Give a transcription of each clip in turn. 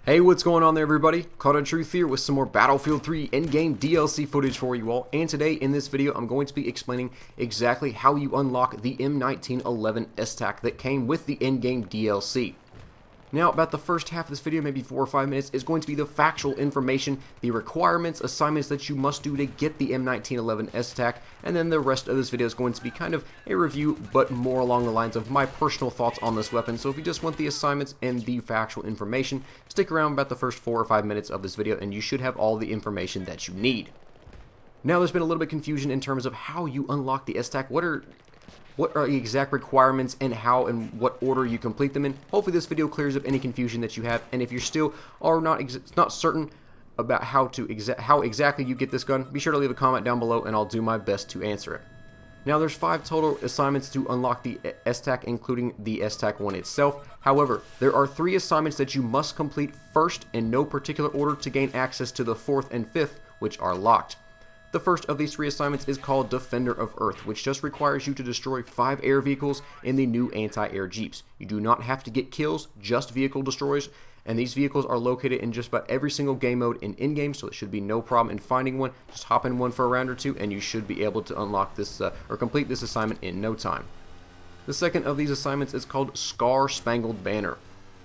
Hey, what's going on there, everybody? Caught a Truth here with some more Battlefield 3 Endgame DLC footage for you all, and today in this video I'm going to be explaining exactly how you unlock the M1911 S-TAC that came with the Endgame DLC. Now, about the first half of this video, maybe 4 or 5 minutes, is going to be the factual information, the requirements, assignments that you must do to get the M1911 S-TAC, and then the rest of this video is going to be kind of a review, but more along the lines of my personal thoughts on this weapon. So if you just want the assignments and the factual information, stick around about the first 4 or 5 minutes of this video, and you should have all the information that you need. Now, there's been a little bit of confusion in terms of how you unlock the S-TAC. What are the exact requirements and how and what order you complete them in. Hopefully this video clears up any confusion that you have, and if you still are not certain about how exactly you get this gun, be sure to leave a comment down below and I'll do my best to answer it. Now, there's 5 total assignments to unlock the S-TAC, including the S-TAC one itself. However, there are 3 assignments that you must complete first in no particular order to gain access to the 4th and 5th, which are locked. The first of these 3 assignments is called Defender of Earth, which just requires you to destroy 5 air vehicles in the new anti-air Jeeps. You do not have to get kills, just vehicle destroys, and these vehicles are located in just about every single game mode in in-game, so it should be no problem in finding one. Just hop in one for a round or 2, and you should be able to unlock this or complete this assignment in no time. The second of these assignments is called Scar Spangled Banner.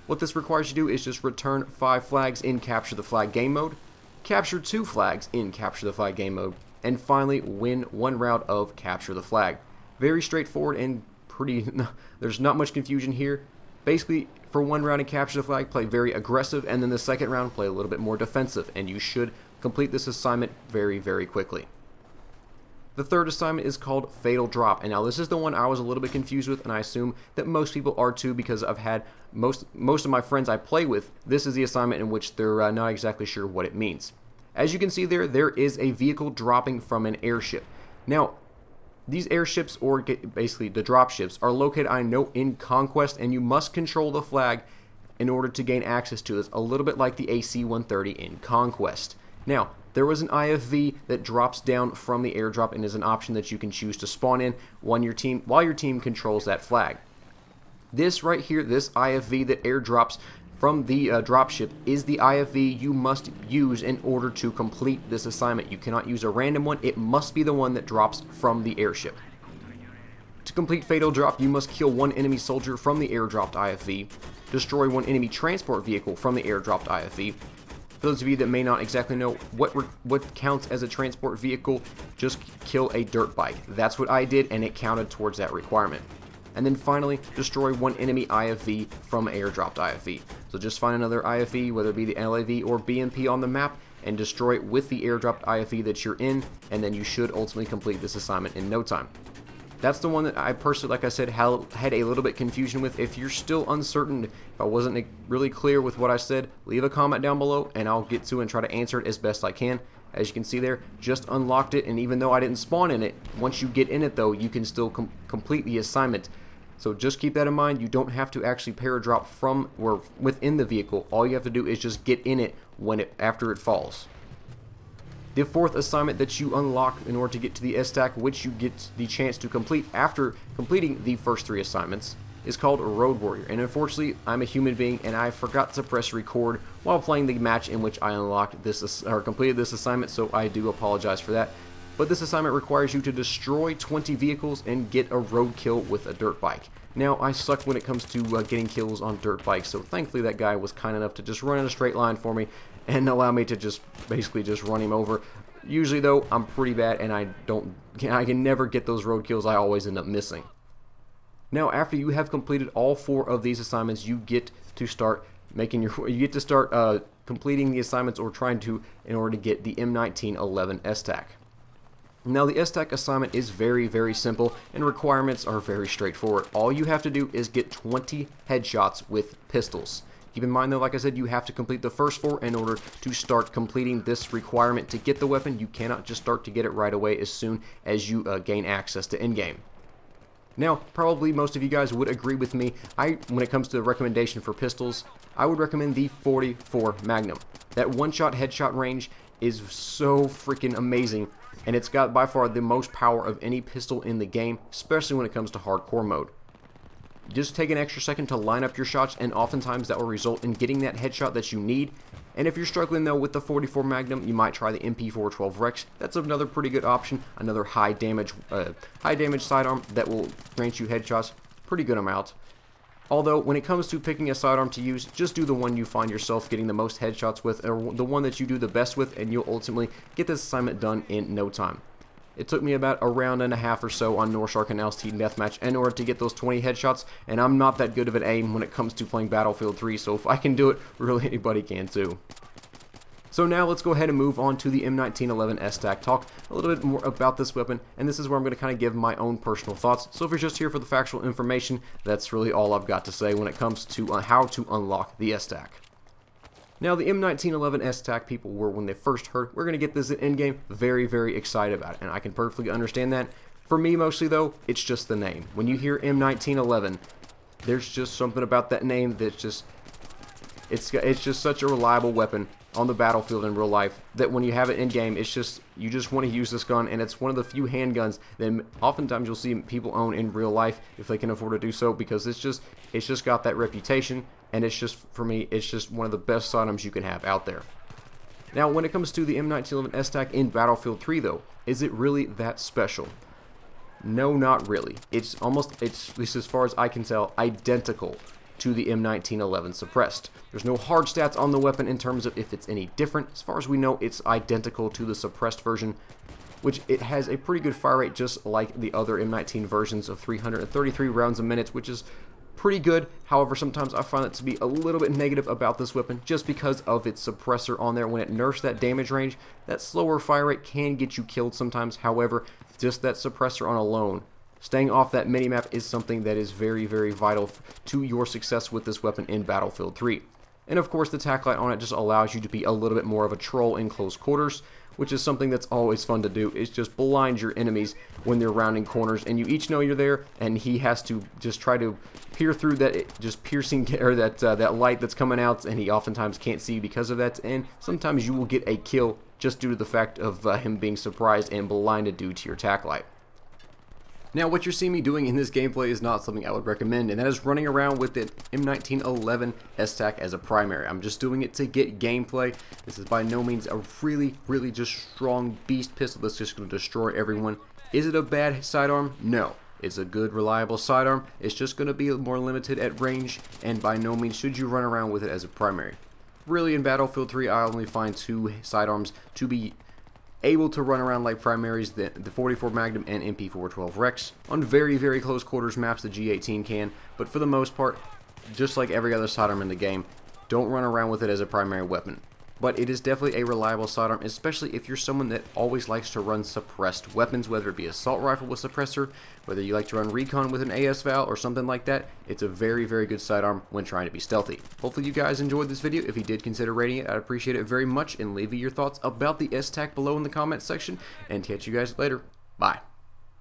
What this requires you to do is just return 5 flags in Capture the Flag game mode, capture 2 flags in Capture the Flag game mode, and finally win 1 round of Capture the Flag. Very straightforward and there's not much confusion here. Basically, for 1 round in Capture the Flag, play very aggressive, and then the second round, play a little bit more defensive, and you should complete this assignment very, very quickly. The third assignment is called Fatal Drop, and now this is the one I was a little bit confused with, and I assume that most people are too, because I've had most of my friends I play with, this is the assignment in which they're not exactly sure what it means. As you can see there is a vehicle dropping from an airship. Now, these airships, or basically the drop ships, are located, I know, in Conquest, and you must control the flag in order to gain access to this, a little bit like the AC-130 in Conquest. Now, there was an IFV that drops down from the airdrop and is an option that you can choose to spawn in while your team controls that flag. This right here, this IFV that airdrops from the dropship, is the IFV you must use in order to complete this assignment. You cannot use a random one, it must be the one that drops from the airship. To complete Fatal Drop, you must kill 1 enemy soldier from the airdropped IFV, destroy 1 enemy transport vehicle from the airdropped IFV. For those of you that may not exactly know what counts as a transport vehicle, just kill a dirt bike. That's what I did, and it counted towards that requirement. And then finally, destroy 1 enemy IFV from airdropped IFV. So just find another IFV, whether it be the LAV or BMP on the map, and destroy it with the airdropped IFV that you're in, and then you should ultimately complete this assignment in no time. That's the one that I personally, like I said, had a little bit confusion with. If you're still uncertain, if I wasn't really clear with what I said, leave a comment down below, and I'll get to and try to answer it as best I can. As you can see there, just unlocked it, and even though I didn't spawn in it, once you get in it though, you can still complete the assignment. So just keep that in mind. You don't have to actually paradrop from or within the vehicle. All you have to do is just get in it after it falls. The 4th assignment that you unlock in order to get to the S-TAC, which you get the chance to complete after completing the first 3 assignments, is called Road Warrior. And unfortunately, I'm a human being and I forgot to press record while playing the match in which I unlocked this or completed this assignment, so I do apologize for that. But this assignment requires you to destroy 20 vehicles and get a roadkill with a dirt bike. Now, I suck when it comes to getting kills on dirt bikes, so thankfully that guy was kind enough to just run in a straight line for me and allow me to just basically just run him over. Usually though, I'm pretty bad and I can never get those roadkills. I always end up missing. Now, after you have completed all 4 of these assignments, you get to start completing the assignments or trying to in order to get the M1911 S-TAC. Now, the S-TAC assignment is very, very simple, and requirements are very straightforward. All you have to do is get 20 headshots with pistols. Keep in mind though, like I said, you have to complete the first 4 in order to start completing this requirement to get the weapon. You cannot just start to get it right away as soon as you gain access to in-game. Now, probably most of you guys would agree with me. When it comes to the recommendation for pistols, I would recommend the 44 Magnum. That one-shot headshot range is so freaking amazing, and it's got by far the most power of any pistol in the game, especially when it comes to hardcore mode. just take an extra second to line up your shots, and oftentimes that will result in getting that headshot that you need. And if you're struggling though with the 44 Magnum, you might try the MP412 Rex. That's another pretty good option, another high damage sidearm that will grant you headshots, pretty good amount. Although, when it comes to picking a sidearm to use, just do the one you find yourself getting the most headshots with, or the one that you do the best with, and you'll ultimately get this assignment done in no time. It took me about a round and a half or so on North Shark and LST Deathmatch in order to get those 20 headshots, and I'm not that good of an aim when it comes to playing Battlefield 3, so if I can do it, really anybody can too. So now let's go ahead and move on to the M1911 S-TAC, talk a little bit more about this weapon, and this is where I'm going to kind of give my own personal thoughts. So if you're just here for the factual information, that's really all I've got to say when it comes to how to unlock the S-TAC. Now, the M1911 S-TAC people were, when they first heard, we're going to get this in Endgame, very, very excited about it, and I can perfectly understand that. For me, mostly though, it's just the name. When you hear M1911, there's just something about that name that's just, it's just such a reliable weapon on the battlefield in real life that when you have it in game, it's just, you just want to use this gun, and it's one of the few handguns that oftentimes you'll see people own in real life if they can afford to do so, because it's just got that reputation, and it's just, for me, it's just one of the best sidearms you can have out there. Now, when it comes to the M1911 S-TAC in Battlefield 3 though, is it really that special? No, not really. It's almost, at least as far as I can tell, identical to the M1911 suppressed. There's no hard stats on the weapon in terms of if it's any different. As far as we know, it's identical to the suppressed version, which it has a pretty good fire rate just like the other M19 versions of 333 rounds a minute, which is pretty good. However, sometimes I find it to be a little bit negative about this weapon just because of its suppressor on there. When it nerfs that damage range, that slower fire rate can get you killed sometimes. However, just that suppressor on alone, staying off that minimap, is something that is very, very vital to your success with this weapon in Battlefield 3. And of course, the tac light on it just allows you to be a little bit more of a troll in close quarters, which is something that's always fun to do. Is just blind your enemies when they're rounding corners, and you each know you're there, and he has to just try to peer through that just piercing, or that light that's coming out, and he oftentimes can't see because of that, and sometimes you will get a kill just due to the fact of him being surprised and blinded due to your tac light. Now, what you're seeing me doing in this gameplay is not something I would recommend, and that is running around with the M1911 S-TAC as a primary. I'm just doing it to get gameplay. This is by no means a really, really just strong beast pistol that's just going to destroy everyone. Is it a bad sidearm? No. It's a good, reliable sidearm. It's just going to be more limited at range, and by no means should you run around with it as a primary. Really, in Battlefield 3, I only find two sidearms to be able to run around like primaries, the 44 Magnum and MP412 Rex. On very, very close quarters maps, the G18 can, but for the most part, just like every other sidearm in the game, don't run around with it as a primary weapon. But it is definitely a reliable sidearm, especially if you're someone that always likes to run suppressed weapons, whether it be assault rifle with suppressor, whether you like to run recon with an AS-Val or something like that. It's a very, very good sidearm when trying to be stealthy. Hopefully you guys enjoyed this video. If you did, consider rating it. I'd appreciate it very much, and leave your thoughts about the S-TAC below in the comments section, and catch you guys later. Bye.